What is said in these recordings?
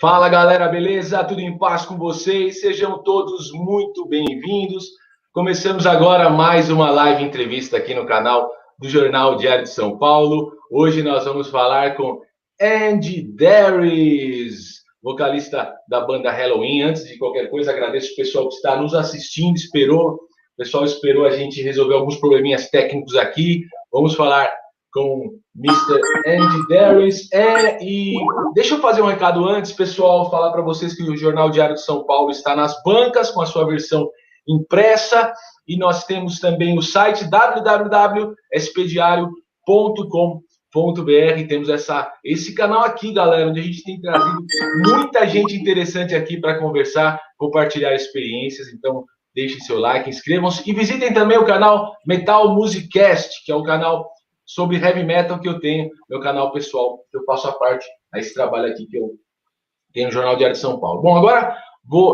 Fala galera, beleza? Tudo em paz com vocês? Sejam todos muito bem-vindos. Começamos agora mais uma live entrevista aqui no canal do Jornal Diário de São Paulo. Hoje nós vamos falar com Andi, Deris, vocalista da banda Halloween. Antes de qualquer coisa, agradeço o pessoal que está nos assistindo, o pessoal esperou a gente resolver alguns probleminhas técnicos aqui. Vamos falar com Mr. Andi Deris. E deixa eu fazer um recado antes, pessoal, falar para vocês que o Jornal Diário de São Paulo está nas bancas com a sua versão impressa e nós temos também o site www.spdiario.com.br. Temos esse canal aqui, galera, onde a gente tem trazido muita gente interessante aqui para conversar, compartilhar experiências. Então, deixem seu like, inscrevam-se e visitem também o canal Metal Musicast, que é o canal sobre heavy metal que eu tenho, meu canal pessoal, que eu faço a parte a esse trabalho aqui que eu tenho no Jornal Diário de São Paulo. Bom, agora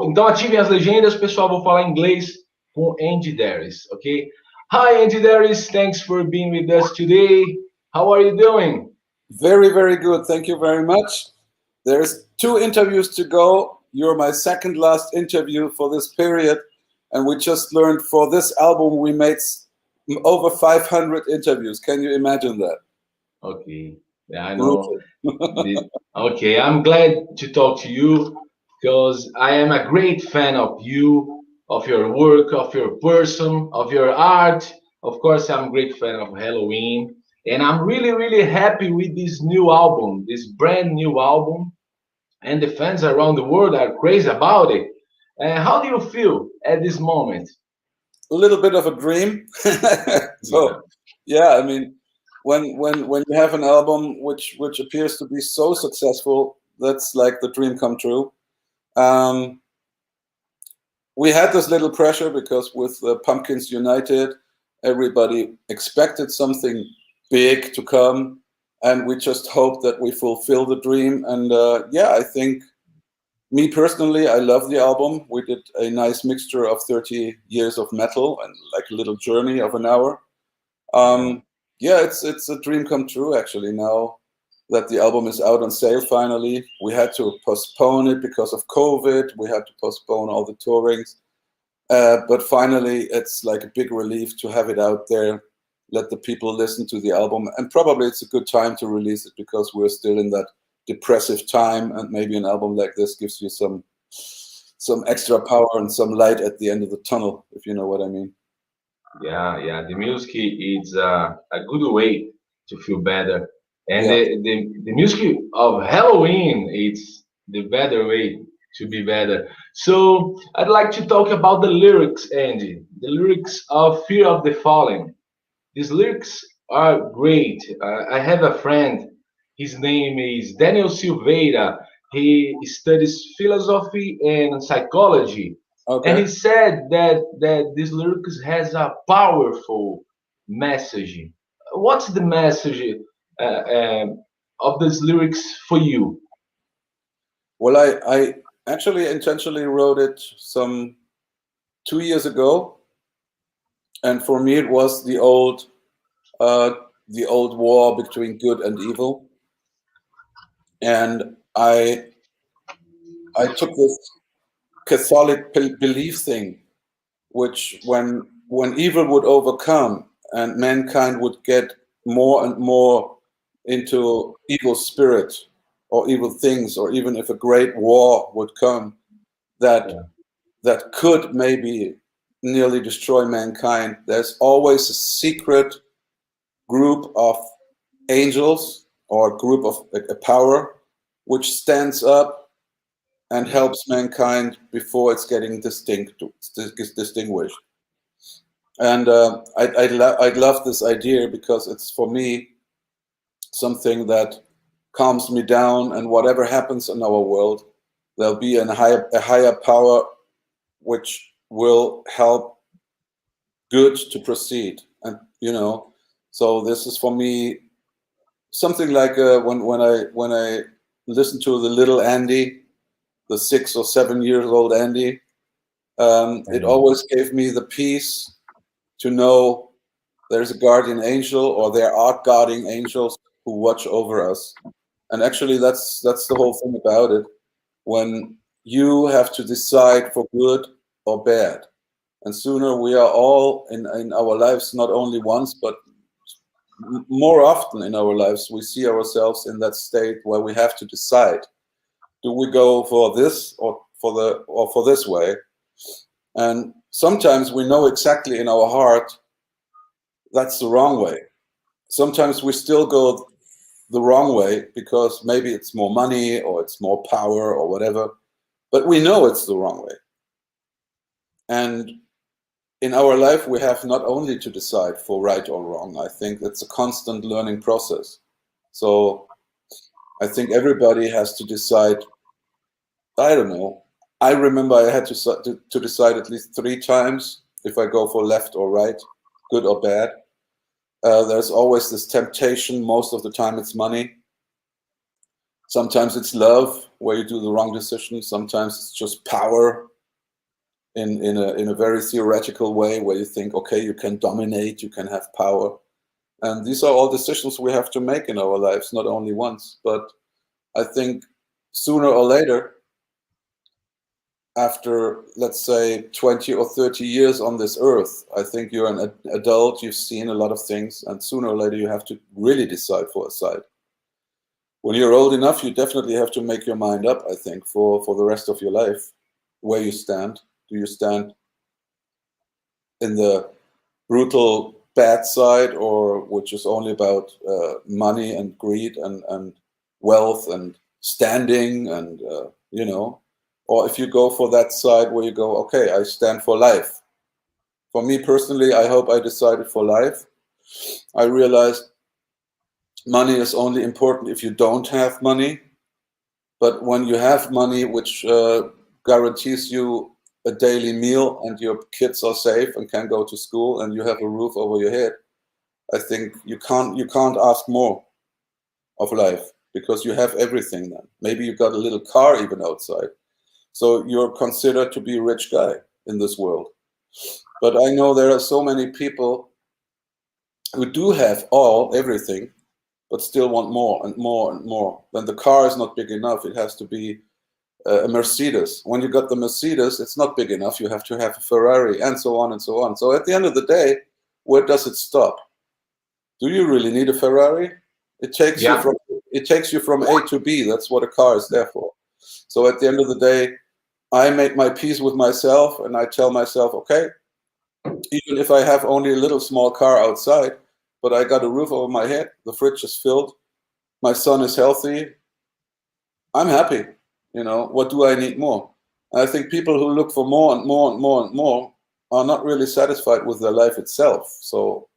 então ativem as legendas, pessoal, vou falar inglês com Andi Deris, ok? Hi, Andi Deris, thanks for being with us today. How are you doing? Very, very good. Thank you very much. There's 2 interviews to go. You're my second last interview for this period. And we just learned for this album, we made over 500 interviews. Can you imagine that? Okay. Yeah, I know. Okay, I'm glad to talk to you because I am a great fan of you, of your work, of your person, of your art. Of course, I'm a great fan of Halloween. And I'm really, really happy with this new album, this brand new album. And the fans around the world are crazy about it. How do you feel at this moment? A little bit of a dream. So, yeah, I mean, when you have an album which appears to be so successful, that's like the dream come true. We had this little pressure because with Pumpkins United, everybody expected something big to come, and we just hope that we fulfill the dream. And yeah, I think me personally, I love the album. We did a nice mixture of 30 years of metal and like a little journey of an hour. Yeah, it's a dream come true actually. Now that the album is out on sale finally, we had to postpone it because of COVID. We had to postpone all the tourings. But finally, it's like a big relief to have it out there, let the people listen to the album. And probably it's a good time to release it because we're still in that depressive time, and maybe an album like this gives you some extra power and some light at the end of the tunnel, if you know what I mean. Yeah, the music is a good way to feel better, and the music of Halloween is the better way to be better. So I'd like to talk about the lyrics, Andy. The lyrics of Fear of the Fallen. These lyrics are great. I have a friend. His name is Daniel Silveira. He studies philosophy and psychology. Okay. And he said that this lyrics has a powerful message. What's the message of these lyrics for you? Well, I actually intentionally wrote it some 2 years ago, and for me it was the old war between good and evil. And I took this Catholic belief thing, which when evil would overcome and mankind would get more and more into evil spirit or evil things, or even if a great war would come that could maybe nearly destroy mankind, there's always a secret group of angels or a group of a power which stands up and helps mankind before it's getting distinguished. And I love this idea because it's, for me, something that calms me down, and whatever happens in our world, there'll be a higher power which will help good to proceed. And so this is for me something like when I listen to the little Andi, the 6 or 7 years old Andi, it always gave me the peace to know there's a guardian angel, or there are guardian angels who watch over us. And actually that's the whole thing about it. when you have to decide for good or bad. And sooner we are all in our lives, not only once, but more often in our lives, we see ourselves in that state where we have to decide: do we go for this or for this way? And sometimes we know exactly in our heart that's the wrong way. Sometimes we still go the wrong way because maybe it's more money or it's more power or whatever, but we know it's the wrong way. And in our life, we have not only to decide for right or wrong. I think it's a constant learning process. So I think everybody has to decide. I don't know. I remember I had to decide at least 3 times if I go for left or right, good or bad. There's always this temptation. Most of the time it's money. Sometimes it's love, where you do the wrong decision. Sometimes it's just power in a very theoretical way, where you think, okay, you can dominate, you can have power. And these are all decisions we have to make in our lives, not only once. But I think sooner or later, after, let's say, 20 or 30 years on this earth, I think you're an adult, you've seen a lot of things, and sooner or later you have to really decide for a side. When you're old enough, you definitely have to make your mind up, I think, for the rest of your life, where you stand. Do you stand in the brutal bad side, or which is only about money and greed and wealth and standing and, you know, or if you go for that side where you go, okay, I stand for life. For me personally, I hope I decided for life. I realized money is only important if you don't have money. But when you have money, which guarantees you a daily meal and your kids are safe and can go to school and you have a roof over your head, I think you can't ask more of life, because you have everything then. Maybe you got a little car even outside. So you're considered to be a rich guy in this world. But I know there are so many people who do have everything, but still want more and more and more. Then the car is not big enough. It has to be a Mercedes. When you got the Mercedes, it's not big enough. You have to have a Ferrari, and so on and so on. So at the end of the day, where does it stop? Do you really need a Ferrari? It takes you from A to B. That's what a car is there for. So at the end of the day, I make my peace with myself, and I tell myself, okay, even if I have only a little small car outside, but I got a roof over my head, the fridge is filled, my son is healthy, I'm happy. You know, what do I need more? And I think people who look for more and more and more and more are not really satisfied with their life itself. So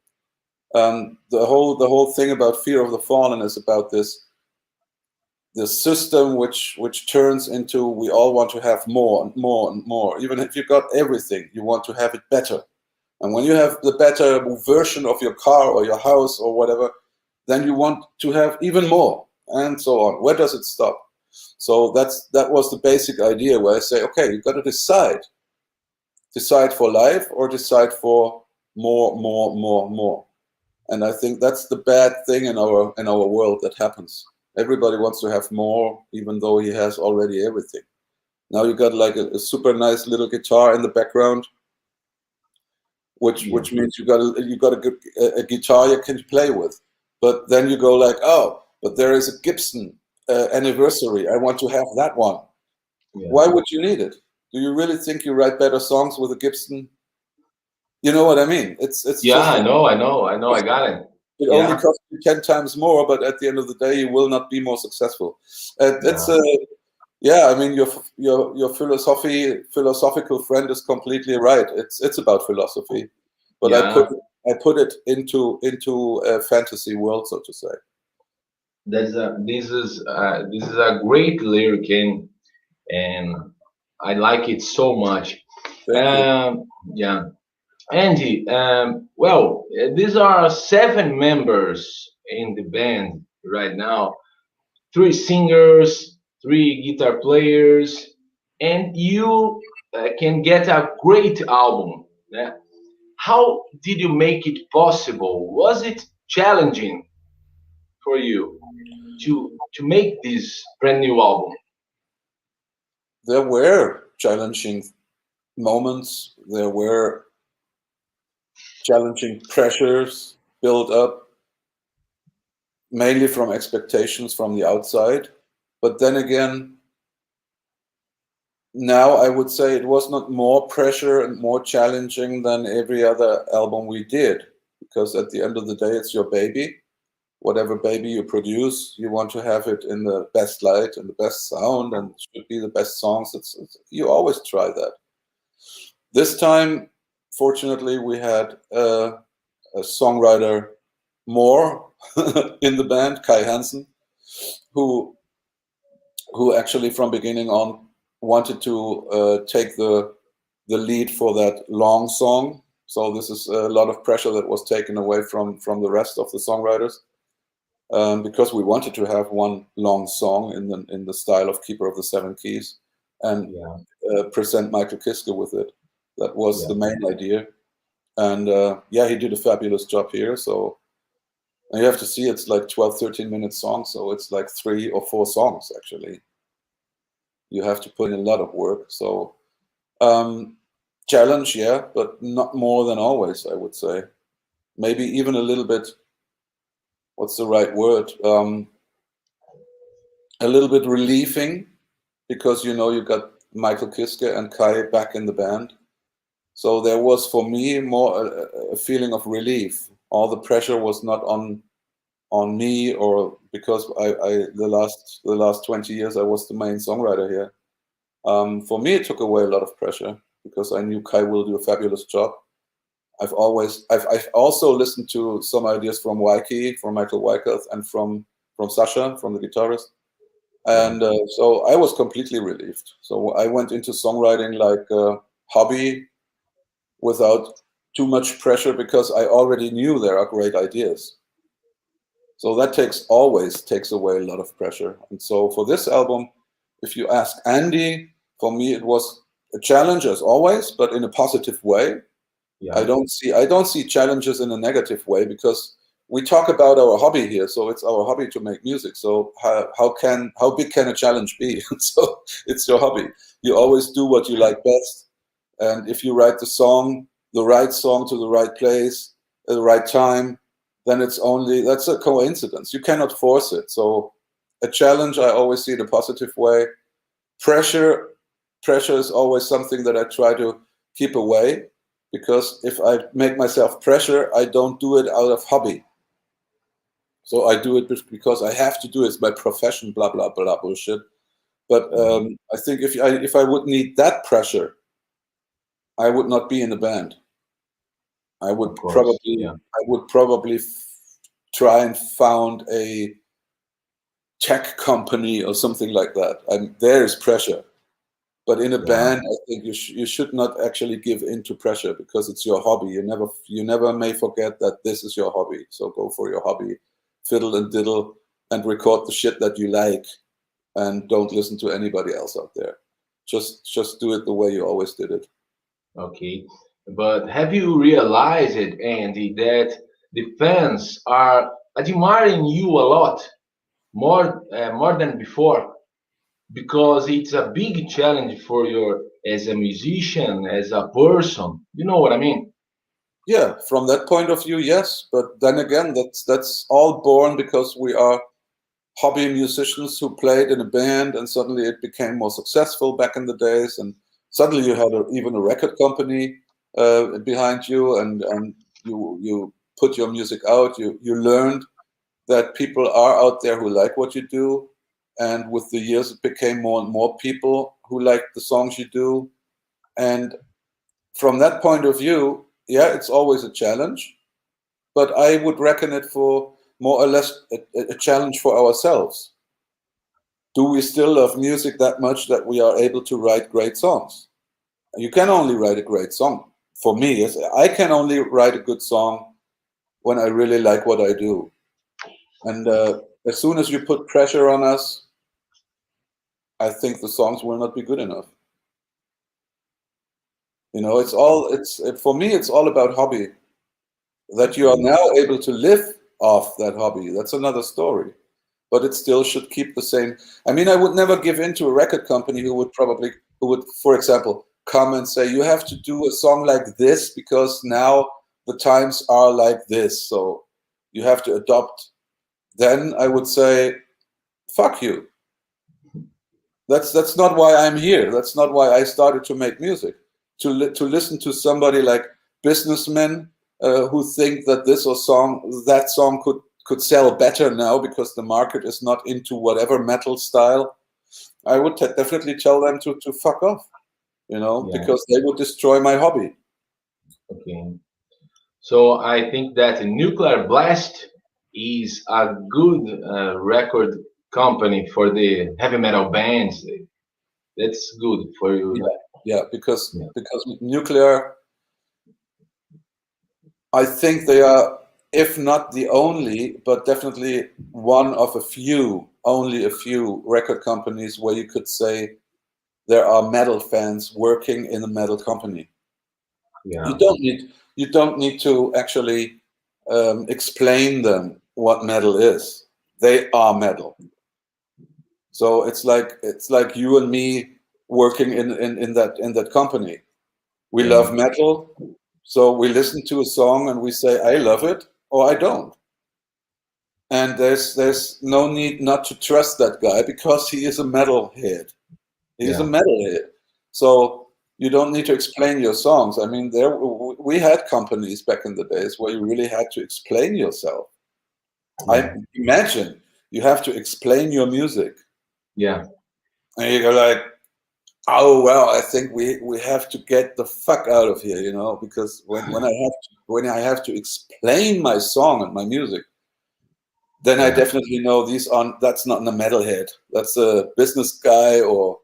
the whole thing about fear of the fallen is about this system which turns into, we all want to have more and more and more. Even if you got everything, you want to have it better. And when you have the better version of your car or your house or whatever, then you want to have even more, and so on. Where does it stop? So that was the basic idea, where I say, okay, you've got to decide for life or decide for more. And I think that's the bad thing in our world that happens. Everybody wants to have more, even though he has already everything. Now you got like a super nice little guitar in the background, which means you got a guitar you can play with. But then you go like, oh, but there is a Gibson anniversary. I want to have that one. Yeah. Why would you need it? Do you really think you write better songs with a Gibson? You know what I mean? It's yeah, I know. I got it. It only costs you 10 times more, but at the end of the day, you will not be more successful. I mean, your philosophical friend is completely right. It's about philosophy, but I put it into a fantasy world, so to say. This is a great lyric, and I like it so much. Yeah. Andy, well, these are 7 members in the band right now, 3 singers, 3 guitar players, and you can get a great album. Yeah? How did you make it possible? Was it challenging for you to make this brand new album? there were challenging moments. There were challenging pressures built up, mainly from expectations from the outside. But then again, now I would say it was not more pressure and more challenging than every other album we did, because at the end of the day, it's your baby. Whatever baby you produce, you want to have it in the best light and the best sound, and it should be the best songs. You always try that. This time, fortunately, we had a songwriter more in the band, Kai Hansen, who actually from beginning on wanted to take the lead for that long song. So this is a lot of pressure that was taken away from the rest of the songwriters, because we wanted to have one long song in the style of Keeper of the Seven Keys, and present Michael Kiske with it. That was the main idea. And he did a fabulous job here. So you have to see, it's like 12, 13-minute songs. So it's like 3 or 4 songs, actually. You have to put in a lot of work. So challenge, but not more than always, I would say. Maybe even a little bit, what's the right word? A little bit relieving, because you got Michael Kiske and Kai back in the band. So there was, for me, more a feeling of relief. All the pressure was not on me, or because the last 20 years I was the main songwriter here. For me, it took away a lot of pressure, because I knew Kai will do a fabulous job. I've also listened to some ideas from Wyke, from Michael Wyckoff, and from Sasha, from the guitarist. And so I was completely relieved. So I went into songwriting like a hobby, without too much pressure, because I already knew there are great ideas. So that always takes away a lot of pressure. And so for this album, if you ask Andi, for me it was a challenge as always, but in a positive way. I don't see challenges in a negative way, because we talk about our hobby here. So it's our hobby to make music. So how big can a challenge be? So it's your hobby. You always do what you like best. And if you write the right song to the right place at the right time, then that's a coincidence. You cannot force it. So a challenge, I always see it a positive way. Pressure is always something that I try to keep away, because if I make myself pressure, I don't do it out of hobby. So I do it because I have to do it. It's my profession, blah, blah, blah, bullshit. But I think if I would need that pressure, I would not be in a band. I would probably try and found a tech company or something like that. There is pressure, but in a band, I think you should not actually give in to pressure, because it's your hobby. You never may forget that this is your hobby. So go for your hobby, fiddle and diddle, and record the shit that you like, and don't listen to anybody else out there. Just do it the way you always did it. Okay, but have you realized it, Andy, that the fans are admiring you a lot more than before, because it's a big challenge for you as a musician, as a person. You know what I mean? Yeah, from that point of view, yes. But then again, that's all born because we are hobby musicians who played in a band, and suddenly it became more successful back in the days, and suddenly you had even a record company behind you, and you put your music out. You learned that people are out there who like what you do, and with the years it became more and more people who like the songs you do. And from that point of view, yeah, it's always a challenge, but I would reckon it for more or less a challenge for ourselves. Do we still love music that much that we are able to write great songs? You can only write a great song. For me, I can only write a good song when I really like what I do. And as soon as you put pressure on us, I think the songs will not be good enough. You know, for me, it's all about hobby. That you are now able to live off that hobby, that's another story. but it still should keep the same. I mean, I would never give in to a record company who would, for example, come and say, you have to do a song like this because now the times are like this, so you have to adopt. Then I would say, fuck you. That's not why I'm here. That's not why I started to make music. To listen to somebody like businessmen who think that that song could sell better now because the market is not into whatever metal style. I would definitely tell them to fuck off, because they would destroy my hobby. Okay. So I think that Nuclear Blast is a good record company for the heavy metal bands. That's good for you. Yeah, because Nuclear, I think they are, if not the only, but definitely one of only a few record companies where you could say there are metal fans working in a metal company. Yeah. You don't need to actually explain them what metal is. They are metal. So it's like you and me working in that company. We love metal, so we listen to a song and we say I love it or I don't. And there's no need not to trust that guy because he is a metalhead. He's a metalhead. So you don't need to explain your songs. I mean, we had companies back in the days where you really had to explain yourself. I imagine you have to explain your music. Yeah. And you go like, oh well, I think we have to get the fuck out of here, because when I have to explain my song and my music, then I definitely know that's not a metalhead. That's a business guy or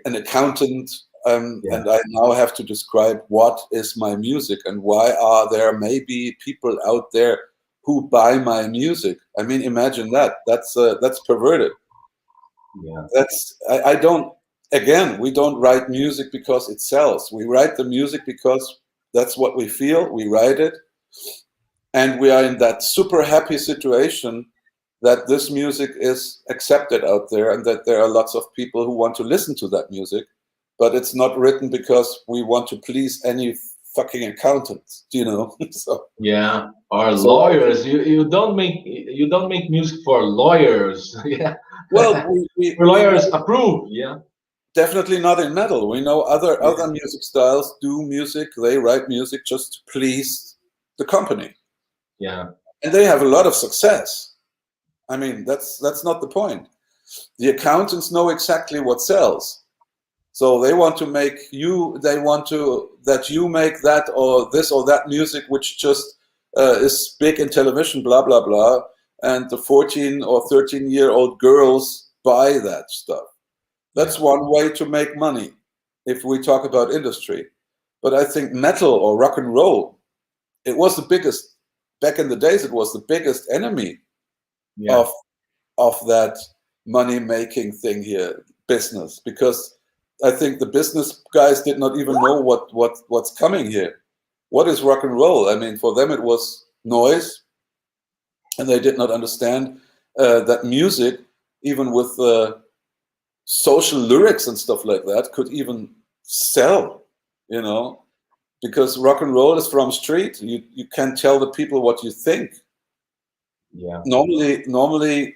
an accountant. And I now have to describe what is my music and why are there maybe people out there who buy my music. I mean, imagine that. That's perverted. Yeah. Again, we don't write music because it sells. We write the music because that's what we feel. We write it. And we are in that super happy situation that this music is accepted out there and that there are lots of people who want to listen to that music. But it's not written because we want to please any fucking accountants, So, yeah, or lawyers. You don't make music for lawyers. Yeah. Well, for lawyers approve. Yeah. Definitely not in metal. We know other music styles do music. They write music just to please the company. Yeah. And they have a lot of success. I mean, that's not the point. The accountants know exactly what sells. So they want to make that you make that or this or that music, which just is big in television, blah, blah, blah. And the 14 or 13-year-old girls buy that stuff. That's one way to make money if we talk about industry. But I think metal or rock and roll, it was the biggest, back in the days, it was the biggest enemy of that money-making thing here, business, because I think the business guys did not even know what's coming here. What is rock and roll? I mean, for them it was noise, and they did not understand that music, even with social lyrics and stuff like that, could even sell, because rock and roll is from street. You can tell the people what you think. Yeah. Normally,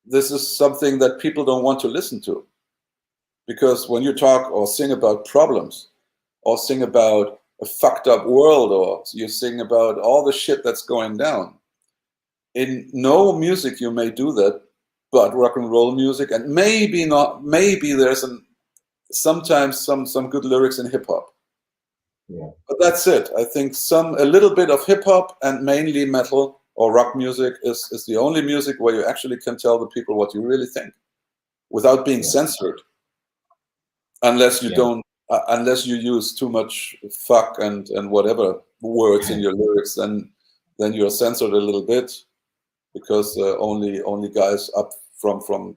this is something that people don't want to listen to. Because when you talk or sing about problems, or sing about a fucked up world, or you sing about all the shit that's going down, in no music you may do that, but rock and roll music, and maybe there's sometimes some good lyrics in hip hop. Yeah. But that's it. I think a little bit of hip hop and mainly metal or rock music is the only music where you actually can tell the people what you really think without being censored. Unless you unless you use too much fuck and whatever words in your lyrics, then you're censored a little bit, because only guys up from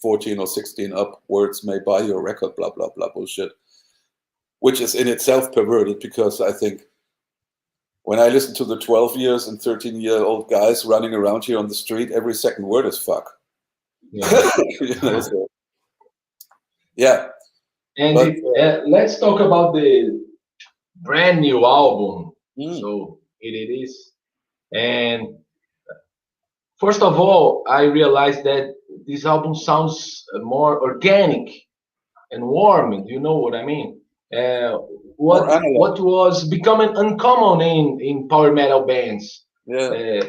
14 or 16 upwards may buy your record, blah blah blah bullshit, which is in itself perverted, because I think when I listen to the 12 years and 13-year-old guys running around here on the street, every second word is fuck. Yeah. You know, so, yeah. And But let's talk about the brand new album. mm, So it is. And first of all, I realized that this album sounds more organic and warm. Do you know what I mean? Uh, more what analog. what was becoming uncommon in power metal bands? Yeah, Uh,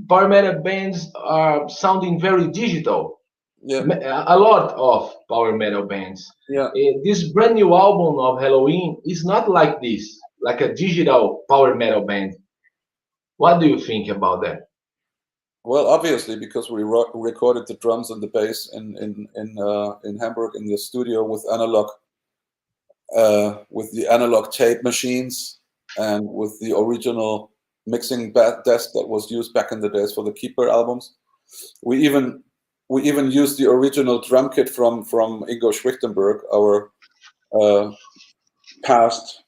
Power metal bands are sounding very digital. yeah, A lot of power metal bands. yeah. This brand new album of Halloween is not like this, like a digital power metal band. What do you think about that? Well, obviously, because we recorded the drums and the bass in Hamburg in the studio with the analog tape machines and with the original mixing desk that was used back in the days for the Keeper albums. We even used the original drum kit from Ingo Schwichtenberg, our uh, passed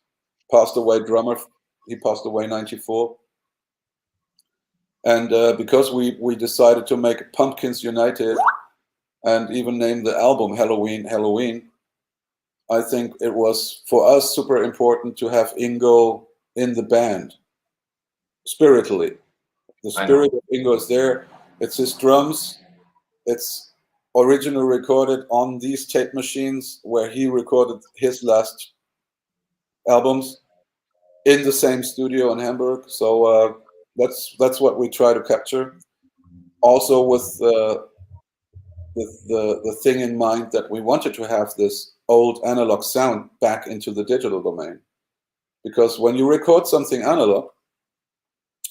away drummer. He passed away in '94. And because we decided to make Pumpkins United and even name the album Halloween, I think it was for us super important to have Ingo in the band spiritually. The I know. spirit of Ingo is there. It's his drums. It's originally recorded on these tape machines where he recorded his last albums in the same studio in Hamburg. So that's what we try to capture. Also with the thing in mind that we wanted to have this old analog sound back into the digital domain. Because when you record something analog,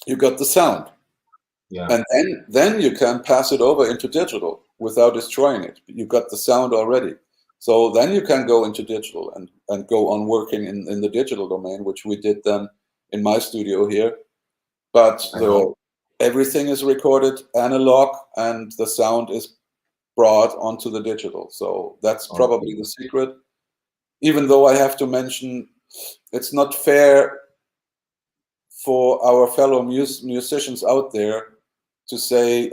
you got the sound. Yeah. And then you can pass it over into digital without destroying it. You got the sound already. So then you can go into digital and go on working in the digital domain, which we did then in my studio here. But everything is recorded analog and the sound is brought onto the digital. So that's probably the secret. Even though I have to mention, it's not fair for our fellow musicians out there to say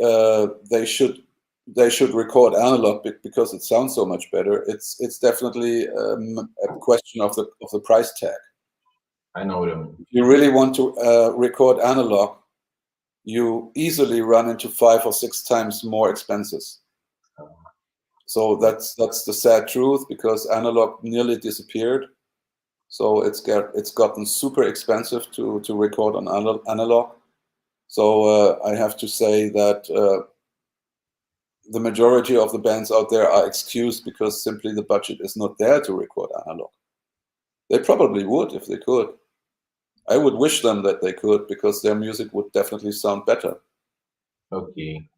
they should record analog because it sounds so much better. It's definitely a question of the price tag. I know what you mean. If you really want to record analog, you easily run into 5 or 6 times more expenses. So that's the sad truth, because analog nearly disappeared. So it's gotten super expensive to record on analog. So I have to say that the majority of the bands out there are excused because simply the budget is not there to record analog. They probably would if they could. I would wish them that they could, because their music would definitely sound better. Okay.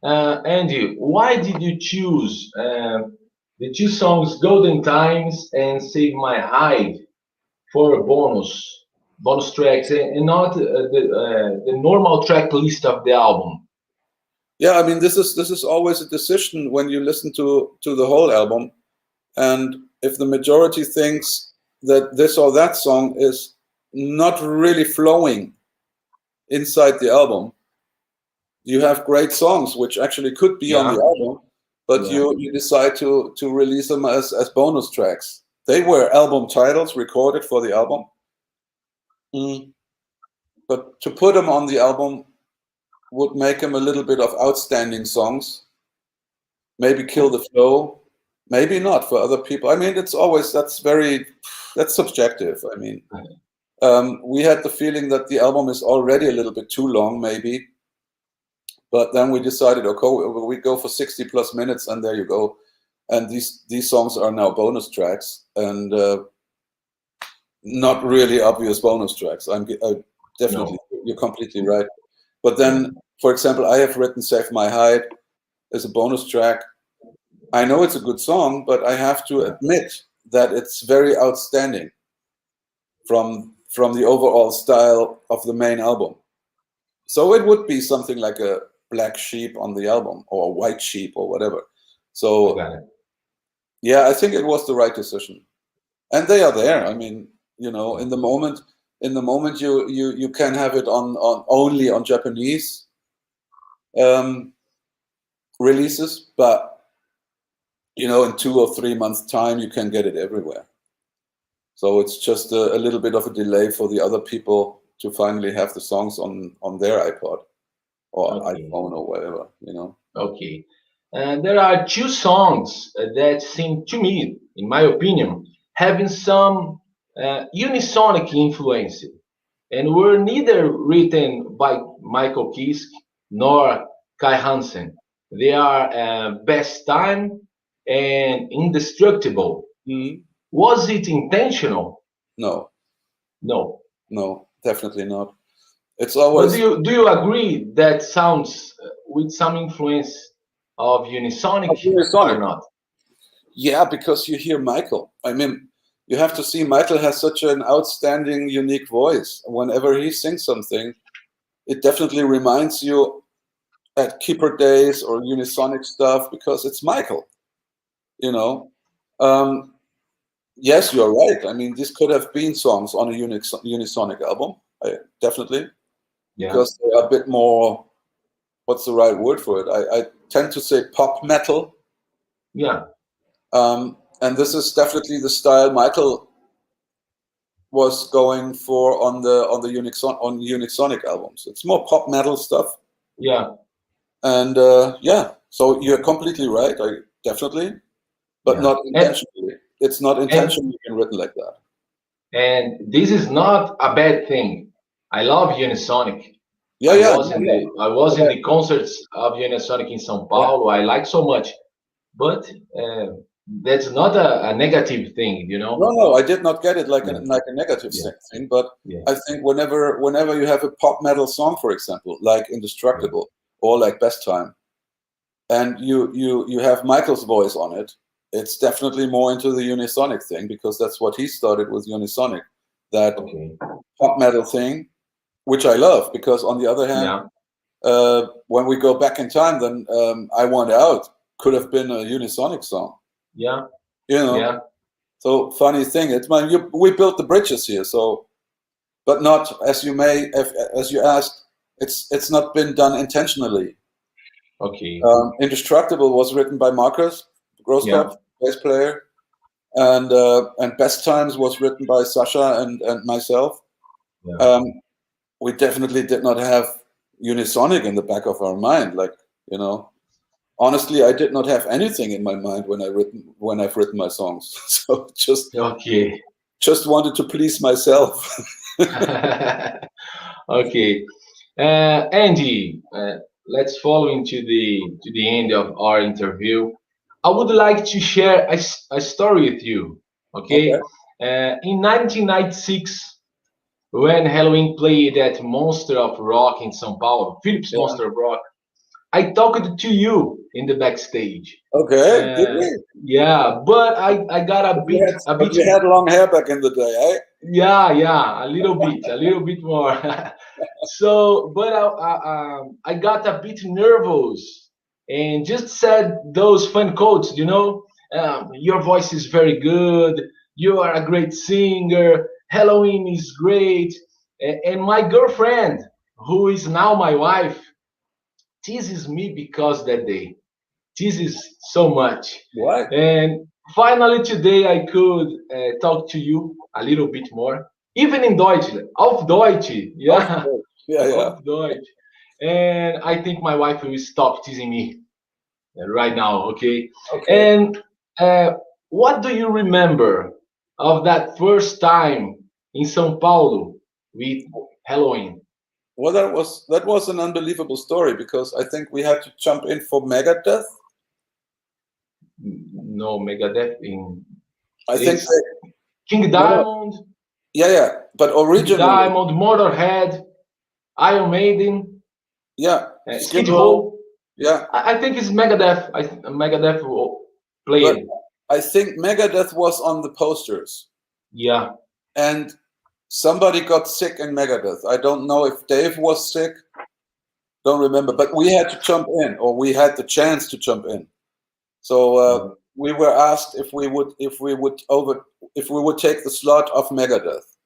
Andy, why did you choose the two songs "Golden Times" and "Save My Hide" for bonus tracks, and not the normal track list of the album? Yeah, I mean, this is always a decision when you listen to the whole album, and if the majority thinks that this or that song is not really flowing inside the album, you have great songs which actually could be on the album, but you decide to release them as bonus tracks. They were album titles recorded for the album, but to put them on the album would make them a little bit of outstanding songs, maybe kill the flow, maybe not for other people. I mean, that's subjective. I mean, we had the feeling that the album is already a little bit too long, maybe, but then we decided, okay, we go for 60 plus minutes, and there you go. And these songs are now bonus tracks, and not really obvious bonus tracks. I definitely, you're completely right. But then, for example, I have written "Save My Hide" as a bonus track. I know it's a good song, but I have to admit that it's very outstanding from the overall style of the main album. So it would be something like a black sheep on the album, or a white sheep, or whatever. So yeah, I think it was the right decision. And they are there. I mean, you know, in the moment you can have it on only on Japanese releases, but you know, in 2 or 3 months' time, you can get it everywhere. So it's just a little bit of a delay for the other people to finally have the songs on their iPod or iPhone or whatever, you know. Okay. And there are two songs that seem to me, in my opinion, having some unisonic influence, and were neither written by Michael Kiske nor Kai Hansen. They are Best Time and Indestructible. Was it intentional? No, No. definitely not. It's But always. do you agree that sounds with some influence of unisonic, or not? Yeah, because you hear Michael. I mean, you have to see Michael has such an outstanding, unique voice. Whenever he sings something, it definitely reminds you at Keeper Days or unisonic stuff because it's Michael, you know. Yes, you're right. I mean, this could have been songs on a unisonic album, definitely, because they are a bit more, what's the right word for it? I tend to say pop metal. Yeah. And this is definitely the style Michael was going for on the Unisonic albums. It's more pop metal stuff. Yeah. And yeah, so you're completely right. Definitely, but not intentionally. It's not intentionally been written like that. And this is not a bad thing. I love unisonic. Yeah, I was in the concerts of unisonic in São Paulo. I like so much, but that's not a negative thing, you know. No, I did not get it like a negative thing. But I think whenever you have a pop metal song, for example, like Indestructible or like Best Time, and you have Michael's voice on it, it's definitely more into the unisonic thing because that's what he started with unisonic, that pop metal thing, which I love because on the other hand, when we go back in time, then I Want Out could have been a unisonic song. Yeah. You know. Yeah. So funny thing, we built the bridges here, so, but not as you asked, it's not been done intentionally. Okay. Indestructible was written by Marcus Grosskopf, bass player, and Best Times was written by Sasha and myself. We definitely did not have unisonic in the back of our mind, like, you know. Honestly, I did not have anything in my mind when I've written my songs. So just wanted to please myself. Okay, Andy, let's follow into the end of our interview. I would like to share a story with you. Okay. In 1996, when Halloween played at Monster of Rock in São Paulo, Philips Monster of Rock, I talked to you in the backstage. Okay, did we? Yeah, but I got a bit. You had long hair back in the day, eh? Yeah, a little bit more. So, but I got a bit nervous and just said those fun quotes, you know. Your voice is very good. You are a great singer. Halloween is great. And my girlfriend, who is now my wife, teases me because that day. Teases so much. What? And finally today I could talk to you a little bit more, even in Deutsch, auf Deutsch, yeah, auf Deutsch. And I think my wife will stop teasing me right now, okay? And what do you remember of that first time in São Paulo with Halloween? Well, that was an unbelievable story because I think we had to jump in for Megadeth. No, Megadeth in. I think King Diamond. Yeah, but originally King Diamond, Motorhead, Iron Maiden. Yeah, Skid Row. Yeah, I think it's Megadeth. Megadeth played. I think Megadeth was on the posters. Yeah. And somebody got sick in Megadeth. I don't know if Dave was sick. Don't remember, but we had to jump in, or we had the chance to jump in. So we were asked if we would take the slot of Megadeth.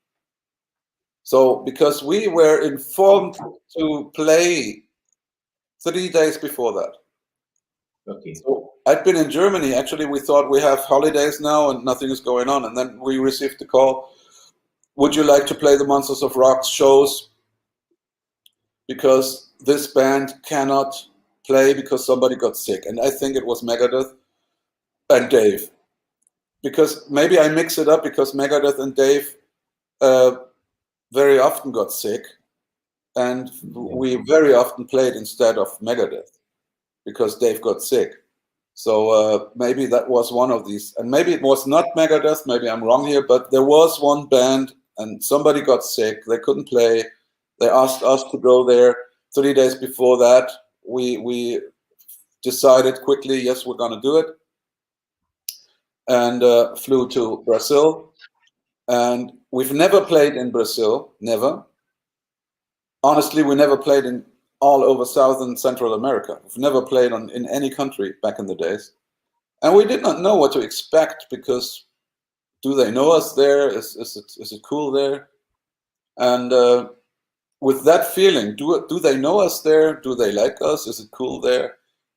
So because we were informed to play 3 days before that. Okay. So I'd been in Germany. Actually, we thought we have holidays now and nothing is going on. And then we received the call, would you like to play the Monsters of Rock shows? Because this band cannot play because somebody got sick. And I think it was Megadeth and Dave. Because maybe I mix it up because Megadeth and Dave very often got sick. And we very often played instead of Megadeth because Dave got sick. So maybe that was one of these. And maybe it was not Megadeth, maybe I'm wrong here, but there was one band and somebody got sick, they couldn't play. They asked us to go there. 3 days before that, we decided quickly, yes, we're gonna do it. And flew to Brazil. And we've never played in Brazil, never. Honestly, we never played in all over South and Central America. We've never played in any country back in the days. And we did not know what to expect because do they know us there? Is it cool there? And with that feeling, do they know us there? Do they like us? Is it cool there?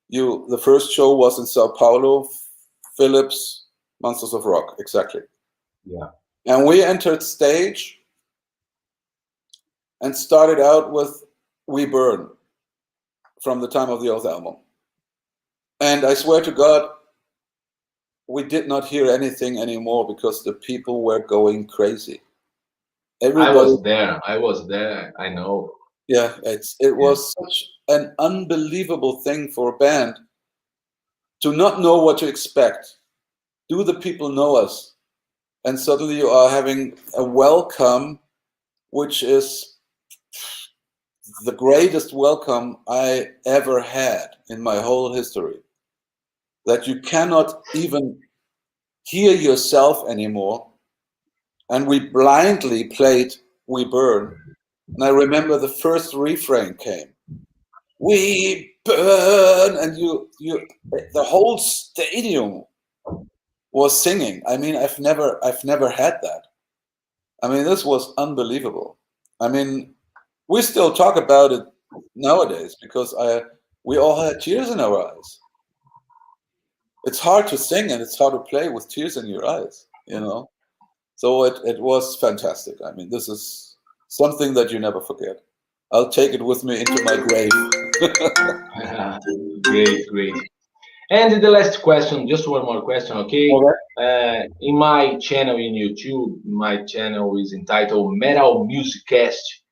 The first show was in Sao Paulo, Philips, Monsters of Rock, exactly. Yeah. And we entered stage and started out with We Burn from the Time of the Oath album. And I swear to God, we did not hear anything anymore because the people were going crazy. Everybody, I was there. I know. Yeah, it was such an unbelievable thing for a band to not know what to expect. Do the people know us? And suddenly you are having a welcome, which is the greatest welcome I ever had in my whole history. That you cannot even hear yourself anymore. And we blindly played We Burn. And I remember the first refrain came. We burn, and the whole stadium was singing. I mean, I've never had that. I mean, this was unbelievable. I mean, we still talk about it nowadays because we all had tears in our eyes. It's hard to sing and it's hard to play with tears in your eyes, you know. So it was fantastic. I mean, this is something that you never forget. I'll take it with me into my grave. Great. And the last question, just one more question, okay? In my channel in YouTube, my channel is entitled Metal Music Cast.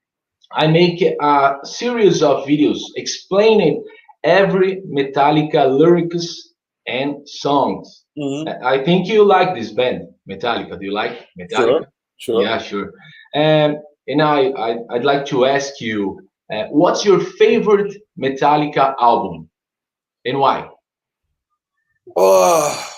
I make a series of videos explaining every Metallica lyrics and songs. Mm-hmm. I think you like this band, Metallica. Do you like Metallica? Sure. Yeah, sure. And I'd like to ask you, what's your favorite Metallica album and why? Oh,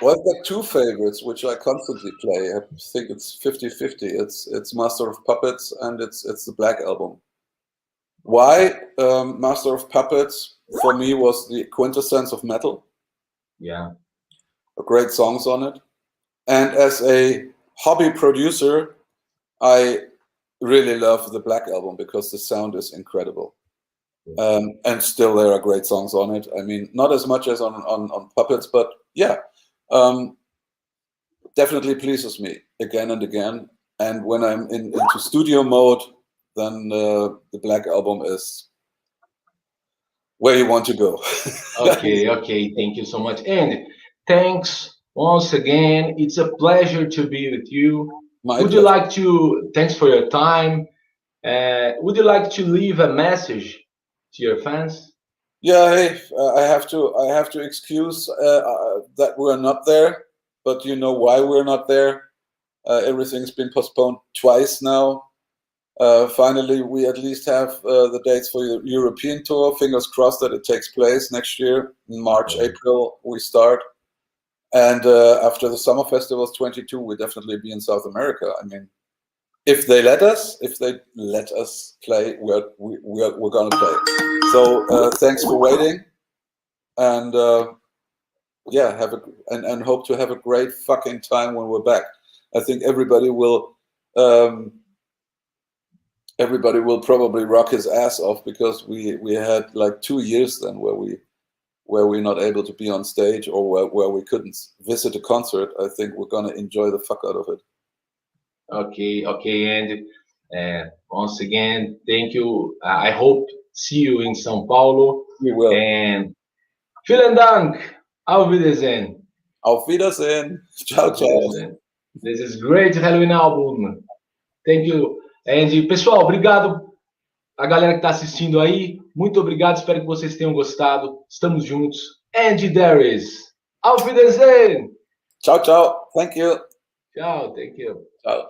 well, I've got two favorites, which I constantly play. I think it's 50-50. It's Master of Puppets and it's the Black Album. Why? Master of Puppets, for me, was the quintessence of metal. Yeah. Great songs on it. And as a hobby producer, I really love the Black Album because the sound is incredible. And still there are great songs on it. I mean, not as much as on Puppets, but yeah, definitely pleases me again and again. And when I'm into studio mode, then the Black Album is where you want to go. Okay. Thank you so much. And thanks once again. It's a pleasure to be with you. Thanks for your time. Would you like to leave a message to your fans? Yeah, I have to excuse that we're not there, but you know why we're not there. Everything's been postponed twice now. Finally, we at least have the dates for the European tour. Fingers crossed that it takes place next year in March, April. We start, and after the summer festivals 22, we'll definitely be in South America. I mean, if they let us play, we're gonna play. So thanks for waiting, and yeah, and hope to have a great fucking time when we're back. I think everybody will probably rock his ass off because we had like 2 years then where we where we're not able to be on stage or where we couldn't visit a concert, I think we're going to enjoy the fuck out of it. Okay, Andy. Once again, thank you. I hope see you in São Paulo. We will. And vielen Dank. Auf Wiedersehen. Auf Wiedersehen. Ciao, ciao. This is great Halloween album. Thank you, Andy. Pessoal, obrigado a galera que está assistindo aí. Muito obrigado. Espero que vocês tenham gostado. Estamos juntos. Andy Deris. Auf Wiedersehen. Ciao, ciao. Thank you. Ciao. Thank you. Ciao.